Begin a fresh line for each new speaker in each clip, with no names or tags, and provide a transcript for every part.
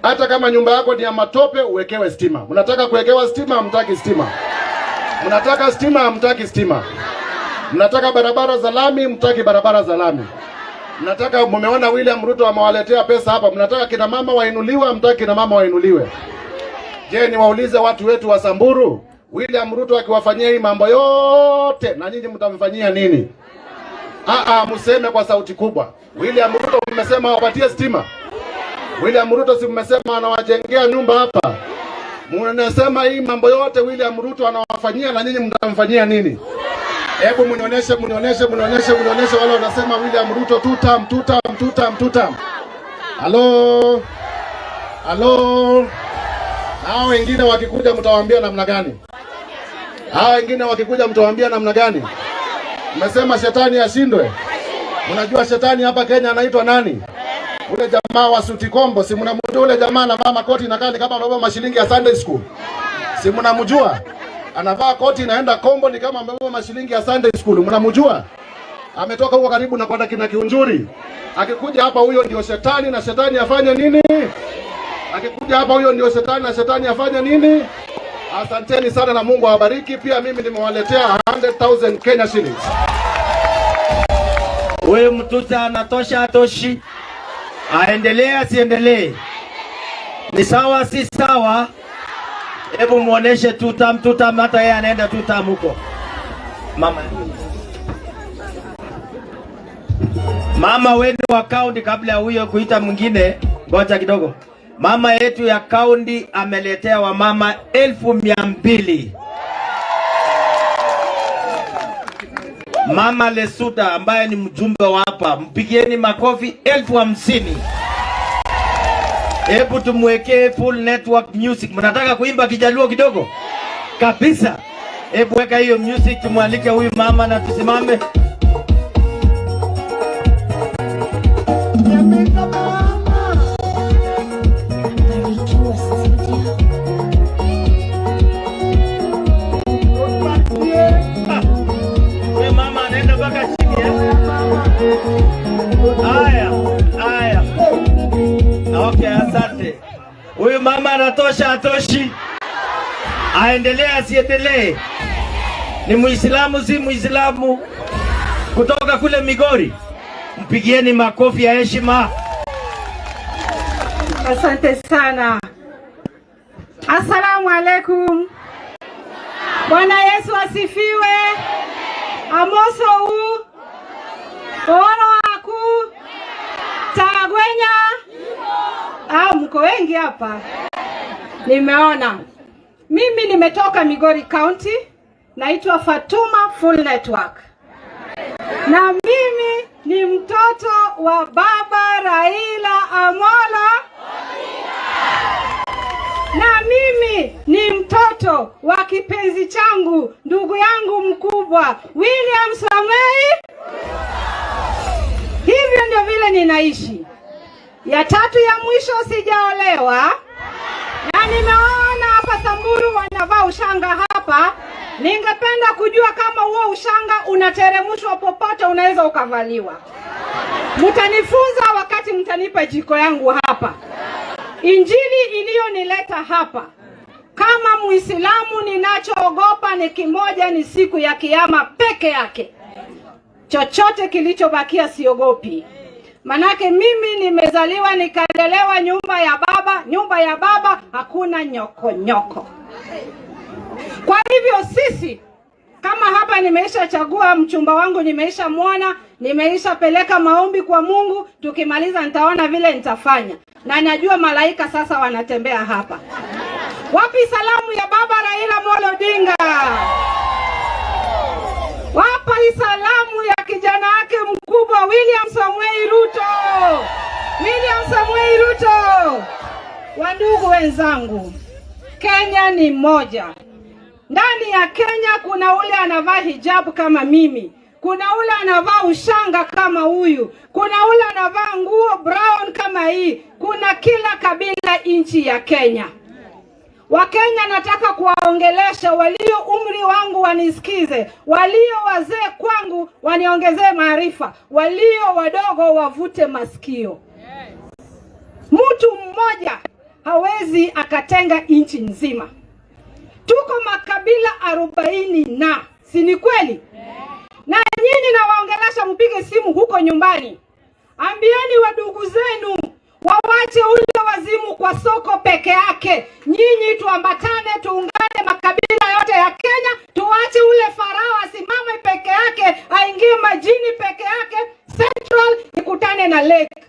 Hata kama nyumba yako ni ya matope, uwekewe stima. Mnataka kuwekewa stima, hamtaki stima. Mnataka stima, hamtaki stima. Mnataka barabara za lami, mtaki barabara za lami. Mnataka, mumeona William Ruto amewaletea pesa hapa. Mnataka kina mama wainuliwe, mtaki kina mama wainuliwe. Je, niwaulize watu wetu wa Samburu, William Ruto akiwafanyia hii mambo yote, na nyinyi mtamfanyia nini? Mseme kwa sauti kubwa. William Ruto mmesema awapatie stima. William Ruto si mmesema anawajengea nyumba hapa. Mnasema hii mambo yote William Ruto anawafanyia, na nyinyi mtamfanyia nini? Hebu mnionyeshe wale wanasema William Ruto two term. Halo. Hao wengine wakikuja mtawaambia namna gani? Mmesema shetani ashindwe. Mnajua shetani hapa Kenya anaitwa nani? Ule jamaa wa suti kombo, si mnamjua ule jamaa anavaa makoti na kali kama anabeba mashilingi ya Sunday school? Si mnamjua? Anavaa koti naenda kombo ni kama amebeba mashilingi ya Sunday school. Mnamjua? Ametoka huko karibu na kwenda kina Kiunjuri. Akikuja hapa huyo ndio shetani, na shetani afanye nini? Asanteni sana na Mungu awabariki. Pia mimi nimewaletea 100,000 Kenya shillings.
Wewe mtuta anatosha atoshi? Aendelee asiendelee? Ni sawa si sawa? Hebu muoneshe tutam hata yeye anaenda tutam huko. Mama wenu wa kaunti, kabla ya huyo kuita mwingine, ngoja kidogo. Mama yetu ya kaunti ameletea wa mama 200,000. Mama Lesuda ambaye ni mjumbe wa hapa, mpigieni makofi 50,000. Hebu tumwekee full network music. Mnataka kuimba Kijaluo kidogo? Kabisa. Hebu weka hiyo music, tumwalike huyu mama na tusimame. Okay, asante. Huyu mama anatosha atoshi? Aendelee asiendelee? Ni Muislamu si Muislamu? Kutoka kule Migori. Mpigieni makofi ya heshima.
Asante sana. Assalamu alaikum. Bwana Yesu asifiwe. Amoso huu. Oro waku. Tagwenya. Mko wengi hapa. Nimeona. Mimi nimetoka Migori County. Naitwa Fatuma Full Network. Na mimi ni mtoto wa Baba Raila Amolo. Na mimi ni mtoto wa kipenzi changu, ndugu yangu mkubwa William Samoei. Hivyo ndio vile ninaishi. Ya tatu ya mwisho sijaolewa. Na nimeona hapa Samburu wanavaa ushanga hapa. Ningependa kujua kama huo ushanga unateremshwa popote, unaweza ukavaliwa. Mtanifunza wakati mtanipa jiko yangu hapa. Injili iliyonileta hapa kama Muislamu, ninachoogopa ni kimoja, ni siku ya kiyama peke yake. Chochote kilichobakia siogopi. Manake mimi nimezaliwa nikalelewa nyumba ya baba hakuna nyoko. Kwa hivyo sisi kama hapa nimeisha chagua mchumba wangu, nimeisha muona, nimeisha peleka maombi kwa Mungu, tukimaliza nitaona vile nitafanya. Na najua malaika sasa wanatembea hapa. Wapi salamu ya Baba Raila Amolo Odinga? Wapi salamu ya kijana wake mkubwa William Samoei Ruto? Wandugu wenzangu, Kenya ni moja. Ndani ya Kenya kuna ule anavaa hijabu kama mimi. Kuna ule anavaa ushanga kama huyu. Kuna ule anavaa nguo brown kama hii. Kuna kila kabila nchi ya Kenya. Wakenya nataka kuwaongelesha, walio umri wangu wanisikize, walio wazee kwangu waniongezee maarifa, walio wadogo wavute masikio. Mtu mmoja hawezi akatenga nchi nzima. Tuko makabila 40 na si ni kweli? Na nyinyi nawaongelesha, mpige simu huko nyumbani, ambieni wadugu zenu wawache ule wazimu kwa soko peke yake. Nyinyi tuambatane, tuungane makabila yote ya Kenya, tuache ule farao asimame peke yake, aingie majini peke yake. Central ikutane na Lake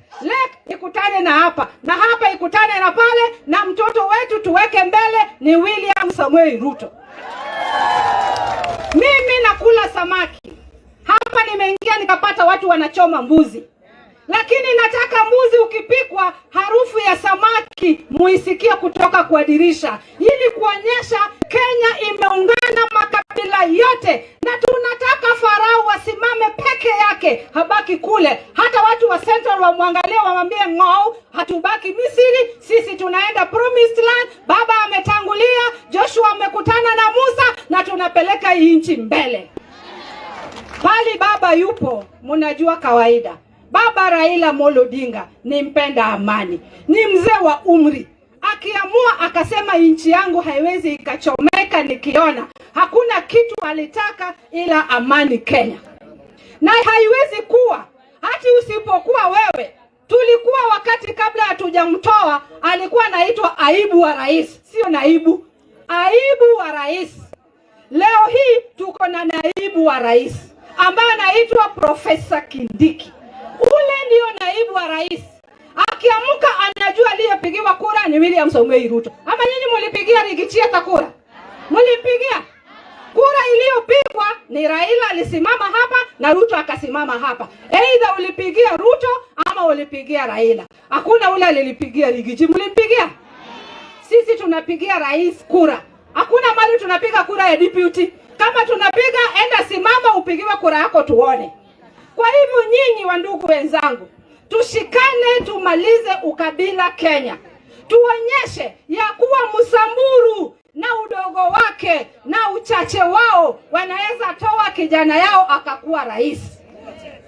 ikutane na hapa, na hapa ikutane na pale, na mtoto wetu tuweke mbele ni William Samoei Ruto. Mimi nakula samaki hapa, nimeingia nikapata watu wanachoma mbuzi, lakini nataka mbuzi ukipikwa harufu ya samaki muisikia kutoka kwa dirisha, ili kuonyesha Kenya imeungana makabila yote, na tunataka farao wasimame peke yake, habaki kule. Hata watu wa Central wamwangalia, wamwambie ng'ou, hatubaki Misri, sisi tunaenda Promised Land. Baba ametangulia, Joshua amekutana na Musa, na tunapeleka hii nchi mbele. Pali baba yupo, mnajua kawaida. Baba Raila Amolo Odinga ni mpenda amani, ni mzee wa umri. Akiamua akasema nchi yangu haiwezi ikachomeka nikiona, hakuna kitu alitaka ila amani Kenya. Na haiwezi kuwa hati usipokuwa wewe. Tulikuwa wakati kabla hatujamtoa alikuwa anaitwa aibu wa rais, sio naibu, aibu wa rais. Leo hii tuko na naibu wa rais ambaye anaitwa Profesa Kindiki. Ule ndio naibu wa rais. Akiamuka anajua aliyepigiwa kura ni William Samoei Ruto. Ama nyinyi mlipigia Rigathi kura? Mlipigia? Kura iliyopigwa ni Raila alisimama hapa na Ruto akasimama hapa. Either ulipigia Ruto ama ulipigia Raila. Hakuna ule alilipigia Rigathi. Mlipigia? Sisi tunapigia rais kura. Hakuna mali tunapiga kura ya deputy. Kama tunapiga, enda simama upigiwe kura yako tuone. Kwa hivyo nyinyi wandugu wenzangu, tushikane tumalize ukabila Kenya. Tuonyeshe ya kuwa Msamburu na udogo wake na uchache wao wanaweza toa kijana yao akakuwa rais.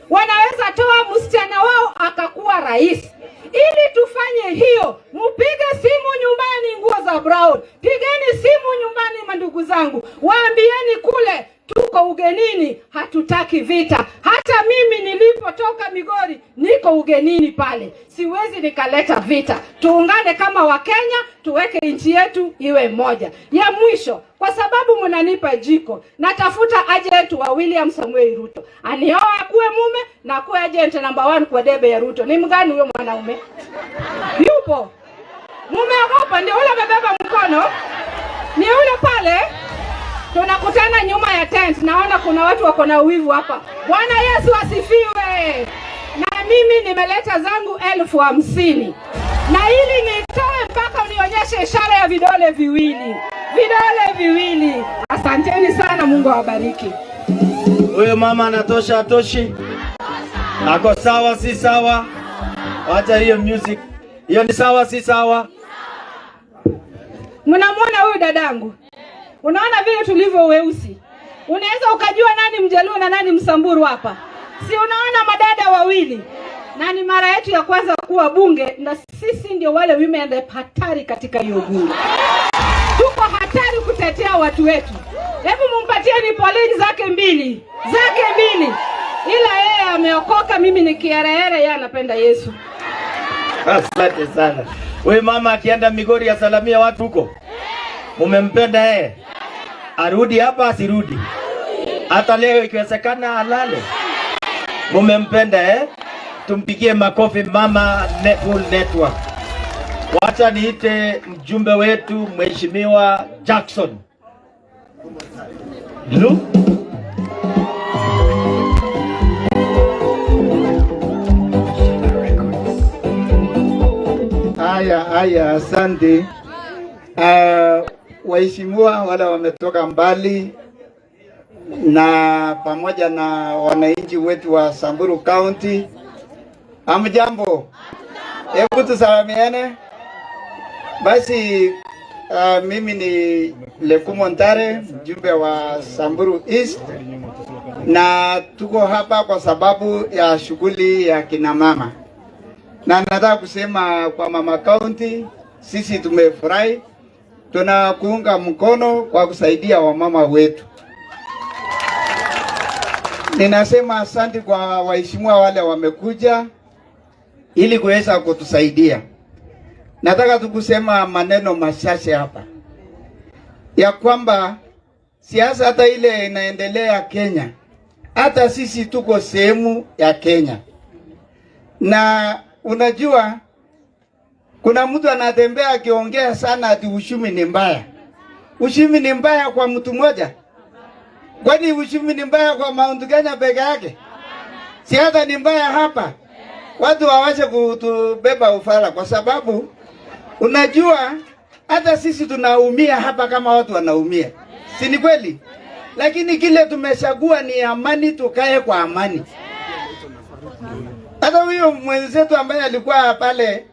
Wanaweza toa msichana wao akakuwa rais. Ili tufanye hiyo, mpige simu nyumbani nguo za brown. Pigeni simu nyumbani mandugu zangu. Waambieni kule tuko ugenini, hatutaki vita. Hata mimi nilipotoka Migori niko ugenini pale, siwezi nikaleta vita. Tuungane kama Wakenya, tuweke nchi yetu iwe moja. Ya mwisho, kwa sababu mnanipa jiko, natafuta agent wa William Samoei Ruto. Anioa akuwe mume na akuwe agent number 1 kwa debe ya Ruto. Ni mgani huyo mwanaume? Yupo? Mumeogopa? Ndio ule amebeba mkono? Ni ule pale? Tunakutana nyuma ya tent. Naona kuna watu wako na uwivu hapa. Bwana Yesu asifiwe. Na mimi nimeleta zangu 50,000. Na ili nitoe mpaka unionyeshe ishara ya vidole viwili. Vidole viwili. Asanteni sana, Mungu awabariki.
Huyo mama anatosha atoshi? Ako sawa si sawa? Wacha hiyo music. Hiyo ni sawa si sawa?
Mnamwona huyu dadangu? Unaona vile tulivyo weusi? Unaweza ukajua nani Mjaluo na nani Msamburu hapa? Si unaona madada wawili? Na ni mara yetu ya kwanza kuwa bunge, na sisi ndio wale women hatari katika hiyo bunge. Tuko hatari kutetea watu wetu. Hebu mumpatie ni poleni zake mbili. Zake mbili. Ila yeye ameokoka, mimi ni kiherehere, yeye anapenda Yesu.
Asante sana. Wewe mama akienda Migori asalamia watu huko. Mumempenda yeye? Arudi hapa asirudi? Hata leo ikiwezekana alale. Mumempenda Tumpigie makofi mama Full Network. Wacha niite mjumbe wetu Mheshimiwa Jackson Blue.
Haya, asante. Waheshimiwa wale wametoka mbali na pamoja na wananchi wetu wa Samburu County, hamjambo? Hebu tusalamiane. Basi mimi ni Lekumo Ntare, mjumbe wa Samburu East, na tuko hapa kwa sababu ya shughuli ya kina mama. Na nataka kusema kwa mama county, sisi tumefurahi, tunakuunga mkono kwa kusaidia wamama wetu. Ninasema asante kwa waheshimiwa wale wamekuja ili kuweza kutusaidia. Nataka tukusema maneno machache hapa ya kwamba siasa hata ile inaendelea Kenya, hata sisi tuko sehemu ya Kenya. Na unajua kuna mtu anatembea akiongea sana ati uchumi ni mbaya. Uchumi ni mbaya kwa mtu mmoja? Kwani uchumi ni mbaya kwa Mount Kenya peke yake? Si hata ni mbaya hapa? Watu wawache kutubeba ufala, kwa sababu unajua hata sisi tunaumia hapa kama watu wanaumia. Si ni kweli? Lakini kile tumechagua ni amani, tukae kwa amani. Hata huyo mwenzetu ambaye alikuwa pale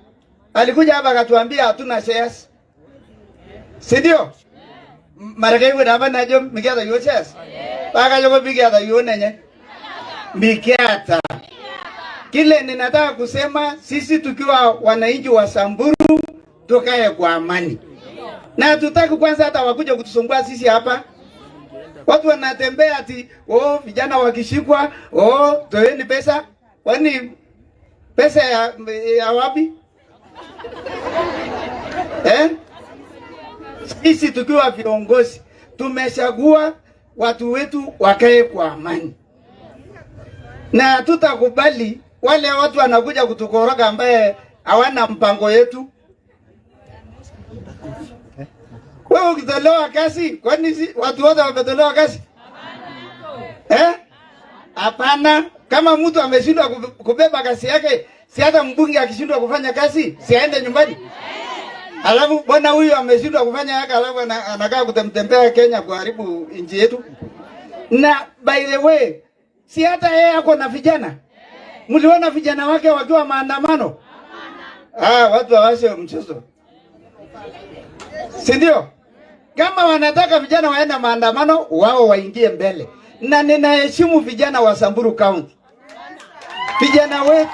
alikuja hapa akatuambia hatuna shares. Si ndio? Marakai wewe hapa najo mikiata yo shares. Baka yoko mikiata yo nenye. Mikiata. Kile ninataka kusema sisi tukiwa wananchi wa Samburu tukae kwa amani. Na tutaki kwanza hata wakuja kutusumbua sisi hapa. Watu wanatembea ati vijana wakishikwa, toeni pesa. Kwani pesa ya wapi? Sisi tukiwa viongozi tumechagua watu wetu wakae kwa amani. Na tutakubali wale watu wanakuja kutukoroga ambaye hawana mpango yetu. Wewe ukitolewa kazi, kwani watu wote wametolewa kazi? Hapana. Kama mtu ameshindwa kubeba kazi yake, si hata mbunge akishindwa kufanya kazi, si aende nyumbani? Alafu bwana huyu ameshindwa kufanya yake, alafu anakaa kutembea Kenya kuharibu nchi yetu. Na by the way, si hata yeye ako na vijana. Mliona vijana wake wakiwa maandamano? Watu hawashe mchezo. Si ndio? Kama wanataka vijana waende maandamano, wao waingie mbele. Na ninaheshimu vijana wa Samburu County. Vijana wetu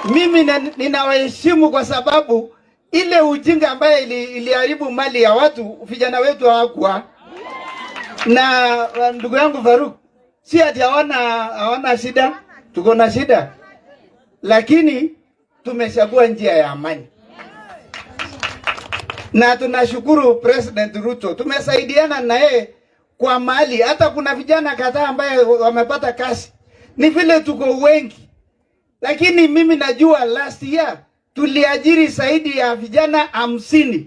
mimi ninawaheshimu kwa sababu ile ujinga ambaye iliharibu mali ya watu, vijana wetu hawakuwa. Na ndugu yangu Faruk, si ati hawana shida, tuko na shida. Lakini tumechagua njia ya amani. Na tunashukuru President Ruto, tumesaidiana na yeye kwa mali. Hata kuna vijana kadhaa ambaye wamepata kazi. Ni vile tuko wengi. Lakini mimi najua last year tuliajiri zaidi ya vijana 50.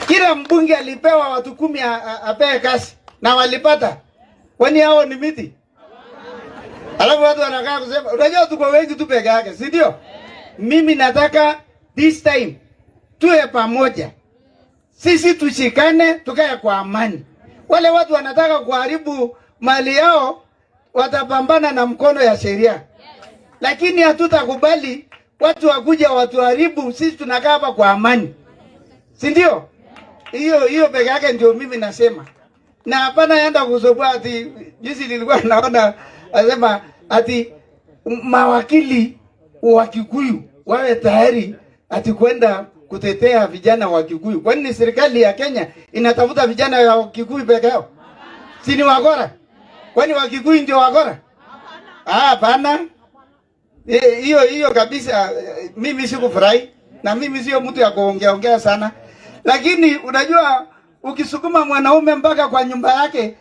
Kila mbunge alipewa watu 10 apewe kazi na walipata. Kwani hao ni miti? Alafu watu wanakaa kusema unajua tuko wengi tu peke yake, si ndio? Mimi nataka this time tuwe pamoja. Sisi tushikane, tukae kwa amani. Wale watu wanataka kuharibu mali yao watapambana na mkono ya sheria. Lakini hatutakubali watu wakuja watuharibu, sisi tunakaa hapa kwa amani. Si ndio? Hiyo peke yake ndio mimi nasema. Na hapana yenda kusobua ati jinsi nilikuwa naona anasema ati mawakili wa Kikuyu wawe tayari ati kwenda kutetea vijana wa Kikuyu. Kwani serikali ya Kenya inatafuta vijana wa Kikuyu peke yao? Si ni wakora? Kwani wa Kikuyu ndio wakora? Hapana. Hiyo kabisa mimi sikufurahi na mimi sio mtu ya kuongea sana. Lakini unajua ukisukuma mwanaume mpaka kwa nyumba yake,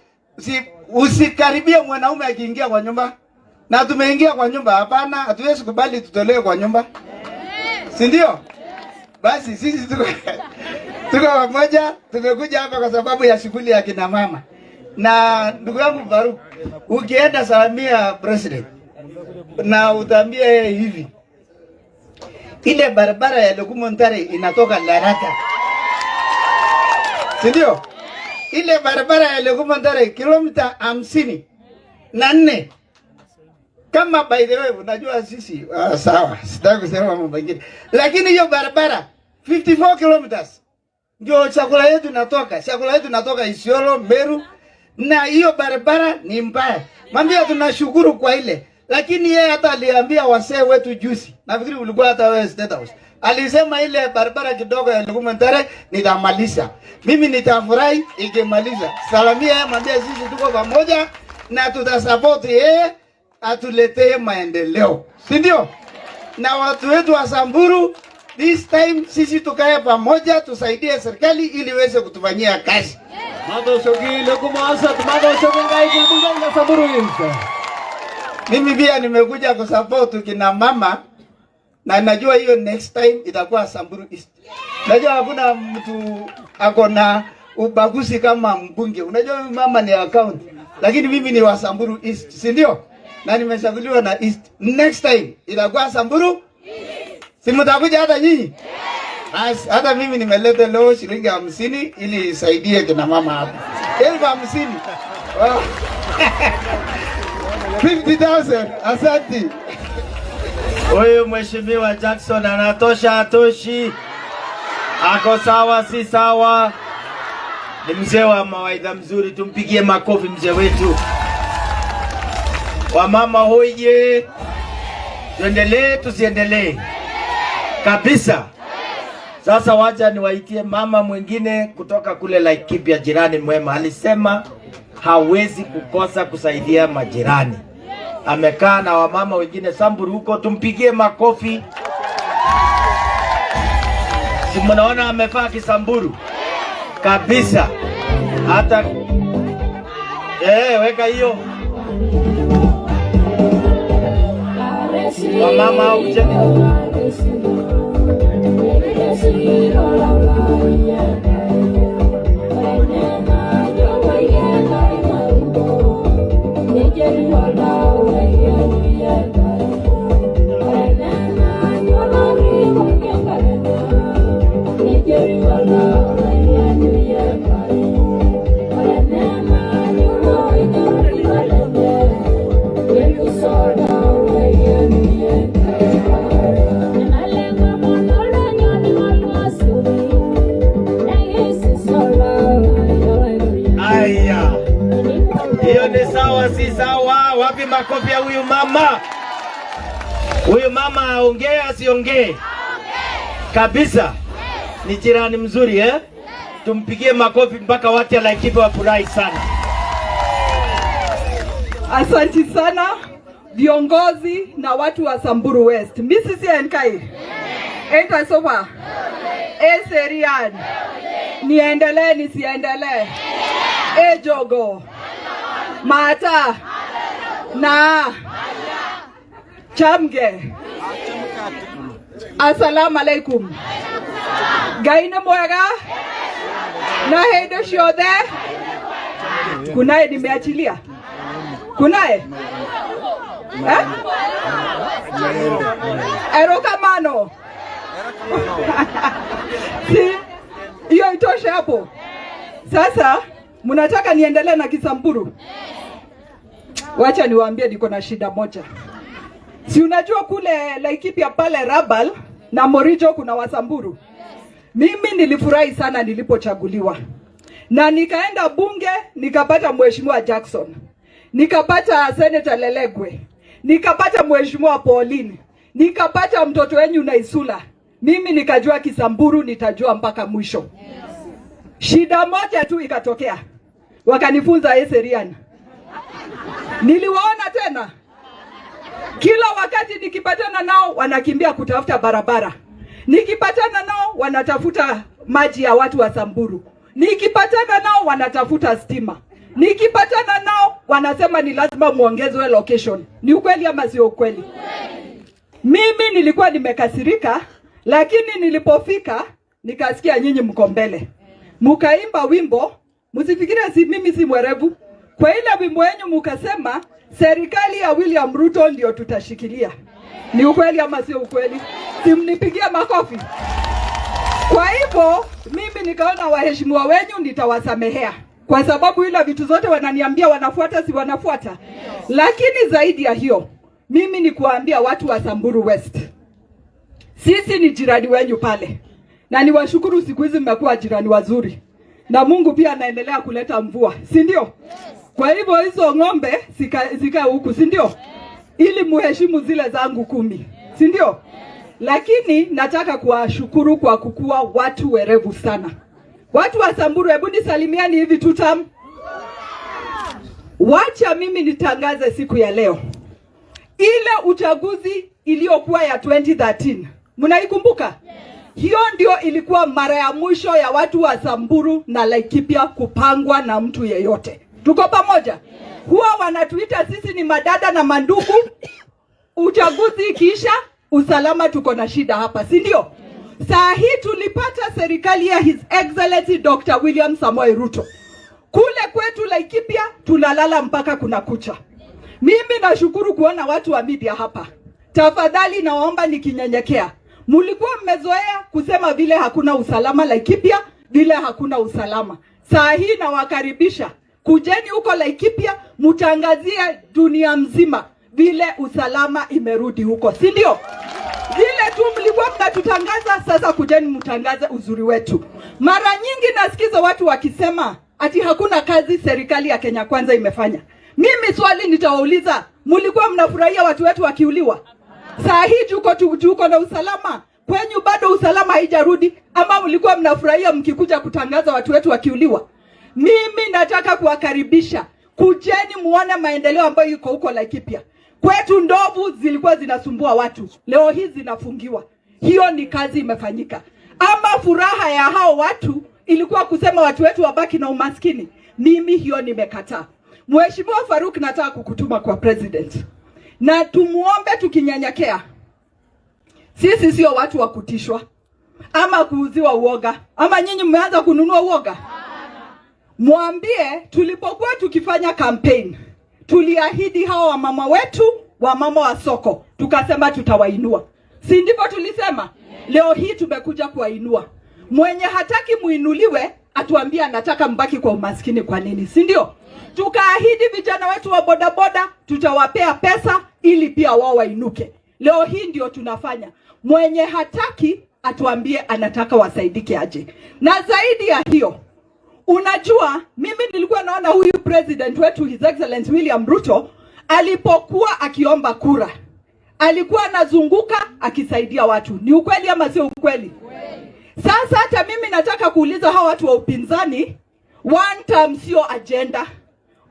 usikaribie mwanaume akiingia kwa nyumba. Na tumeingia kwa nyumba, hapana, hatuwezi kubali tutolewe kwa nyumba. Si ndio? Basi sisi tuko pamoja, tumekuja hapa kwa sababu ya shughuli ya kina mama. Na ndugu yangu Faruk, ukienda salamia president na utaambia yeye hivi, ile barabara ya Lokumontare inatoka Laraka. Si ndio? Ile barabara ya Lokumontare kilomita 54. Kama by the way unajua sisi sawa, sitaki kusema mambo mengine. Lakini hiyo barabara 54 kilometers ndio chakula yetu natoka. Chakula yetu natoka Isiolo, Meru, na hiyo barabara ni mbaya. Mwambie tunashukuru kwa ile. Lakini yeye hata aliambia wasee wetu juzi, nafikiri ulikuwa hata wewe State House, alisema ile barabara kidogo ya Lukumentare nitamaliza. Mimi nitafurahi ikimaliza. Salamia yeye, mwambie sisi tuko pamoja na tutasupport yeye atuletee maendeleo, si ndio? Na watu wetu wa Samburu, this time sisi tukae pamoja, tusaidie serikali ili iweze kutufanyia kazi. Mimi pia nimekuja kusupport kina mama, na najua hiyo next time itakuwa Samburu East. Najua hakuna mtu akona ubaguzi kama mbunge. Unajua mama ni account, lakini mimi ni wa Samburu East, si ndio? Na nimechaguliwa na East. Next time itakuwa Samburu East. Si mtakuja hata nyinyi? Hata mimi nimeleta leo shilingi 50 ili isaidie kina mama hapa. 50. Wow. 50,000. Asante.
Huyu Mheshimiwa Jackson anatosha atoshi? Ako sawa si sawa? Ni mzee wa mawaidha mzuri, tumpigie makofi mzee wetu. Wamama hoye, tuendelee tusiendelee? Kabisa. Sasa wacha niwaitie mama mwingine kutoka kule Laikipia, jirani mwema. Alisema hawezi kukosa kusaidia majirani. Amekaa na wamama wengine Samburu huko, tumpigie makofi. Si mnaona amefaa Kisamburu kabisa. Hata weka hiyo wamama au si sawa? Wapi makofi ya huyu mama? Huyu mama aongee asiongee? Kabisa. Ni jirani mzuri Tumpigie makofi mpaka watu wa Laikipia wafurahi sana.
Asante sana viongozi na watu wa Samburu West. Mrs. Nkai. Eta sofa. Serian. Niendelee nisiendelee? Jogo. Mata na Chamge. Assalamu alaikum. Gaina mwega na heido shiode. Kunaye nimeachilia? Kunaye? Erokamano. Si hiyo itoshe hapo. Sasa mnataka niendelee na Kisamburu? Wacha niwaambie niko na shida moja. Si unajua kule Laikipia pale Rabal na Morijo kuna Wasamburu. Mimi nilifurahi sana nilipochaguliwa. Na nikaenda bunge, nikapata Mheshimiwa Jackson. Nikapata Senator Lelegwe. Nikapata Mheshimiwa Pauline. Nikapata mtoto wenyu Naisula. Mimi nikajua Kisamburu nitajua mpaka mwisho. Shida moja tu ikatokea. Wakanifunza Serian. Niliwaona tena. Kila wakati nikipatana nao wanakimbia kutafuta barabara. Nikipatana nao wanatafuta maji ya watu wa Samburu. Nikipatana nao wanatafuta stima. Nikipatana nao wanasema ni lazima muongezwe location. Ni ukweli ama sio ukweli? Mimi nilikuwa nimekasirika, lakini nilipofika nikasikia nyinyi mko mbele. Mukaimba wimbo, msifikire mimi si mwerevu. Kwa ile wimbo yenu mukasema serikali ya William Ruto ndio tutashikilia. Ni ukweli ama sio ukweli? Simnipigia makofi. Kwa hivyo mimi nikaona waheshimiwa wenyu nitawasamehea. Kwa sababu ile vitu zote wananiambia wanafuata si wanafuata. Lakini zaidi ya hiyo, mimi ni kuambia watu wa Samburu West. Sisi ni jirani wenyu pale. Na niwashukuru siku hizi mmekuwa jirani wazuri. Na Mungu pia anaendelea kuleta mvua, si ndio? Kwa hivyo hizo ng'ombe zika huku, si ndio? ili muheshimu zile zangu 10, si ndio? Lakini nataka kuwashukuru kwa kukuwa watu werevu sana. Watu wa Samburu, hebu nisalimiani hivi tutam. Wacha mimi nitangaze siku ya leo, ile uchaguzi iliyokuwa ya 2013, mnaikumbuka? Hiyo ndio ilikuwa mara ya mwisho ya watu wa Samburu na Laikipia kupangwa na mtu yeyote. Tuko pamoja? Huwa wanatuita sisi ni madada na mandugu. Uchaguzi ikiisha, usalama tuko na shida hapa, si ndio? Saa hii tulipata serikali ya His Excellency Dr. William Samoei Ruto. Kule kwetu Laikipia tunalala mpaka kuna kucha. Mimi nashukuru kuona watu wa media hapa. Tafadhali naomba nikinyenyekea, mulikuwa mmezoea kusema vile hakuna usalama Laikipia, vile hakuna usalama. Saa hii nawakaribisha, kujeni huko Laikipia, mutangazie dunia mzima vile usalama imerudi huko, si ndio? Vile tu mlikuwa mnatutangaza, sasa kujeni mtangaze uzuri wetu. Mara nyingi nasikiza watu wakisema ati hakuna kazi serikali ya Kenya Kwanza imefanya. Mimi swali nitawauliza, mlikuwa mnafurahia watu wetu wakiuliwa? Saa hii tuko na usalama, kwenyu bado usalama haijarudi, ama mlikuwa mnafurahia mkikuja kutangaza watu wetu wakiuliwa? Mimi nataka kuwakaribisha, kujeni muone maendeleo ambayo yuko huko Laikipia. Kwetu ndovu zilikuwa zinasumbua watu, leo hii zinafungiwa. Hiyo ni kazi imefanyika. Ama furaha ya hao watu ilikuwa kusema watu wetu wabaki na umaskini. Mimi hiyo nimekataa. Mheshimiwa Faruk, nataka kukutuma kwa president, na tumuombe tukinyenyekea. Sisi sio watu wa kutishwa ama kuuziwa uoga, ama nyinyi mmeanza kununua uoga. Mwambie tulipokuwa tukifanya campaign, tuliahidi hao wamama wetu, wamama wa soko, tukasema tutawainua. Si ndivyo tulisema? Leo hii tumekuja kuwainua. Mwenye hataki muinuliwe atuambie anataka mbaki kwa umaskini kwa nini, si ndio? Tukaahidi vijana wetu wa bodaboda tutawapea pesa ili pia wao wainuke. Leo hii ndio tunafanya. Mwenye hataki atuambie anataka wasaidike aje. Na zaidi ya hiyo, unajua mimi nilikuwa naona huyu president wetu His Excellency William Ruto alipokuwa akiomba kura, alikuwa anazunguka akisaidia watu. Ni ukweli ama sio ukweli? Sasa hata mimi nataka kuuliza hawa watu wa upinzani, one term sio agenda.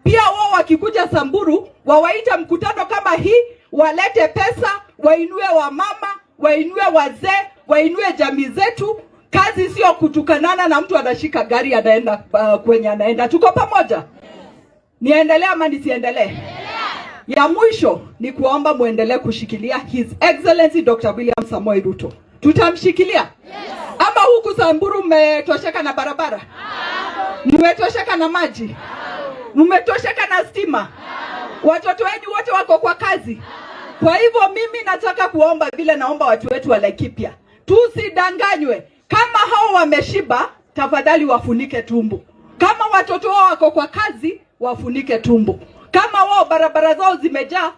Pia wao wakikuja Samburu, wawaita mkutano kama hii, walete pesa, wainue wamama, wainue wazee, wainue jamii zetu. Kazi sio kutukanana na mtu anashika gari anaenda kwenye anaenda. Tuko pamoja? Niendelee ama nisiendelee? Ya mwisho ni kuomba muendelee kushikilia His Excellency Dr. William Samoei Ruto. Tutamshikilia? Ama huku Samburu mmetosheka na barabara? Mmetosheka na maji? Mmetosheka na stima? Watoto wenu wote wako kwa kazi? Kwa hivyo mimi nataka kuomba vile naomba watu wetu wa Laikipia, tusidanganywe. Kama hao wameshiba, tafadhali wafunike tumbo. Kama watoto wao wako kwa kazi, wafunike tumbo. Kama wao barabara zao zimejaa,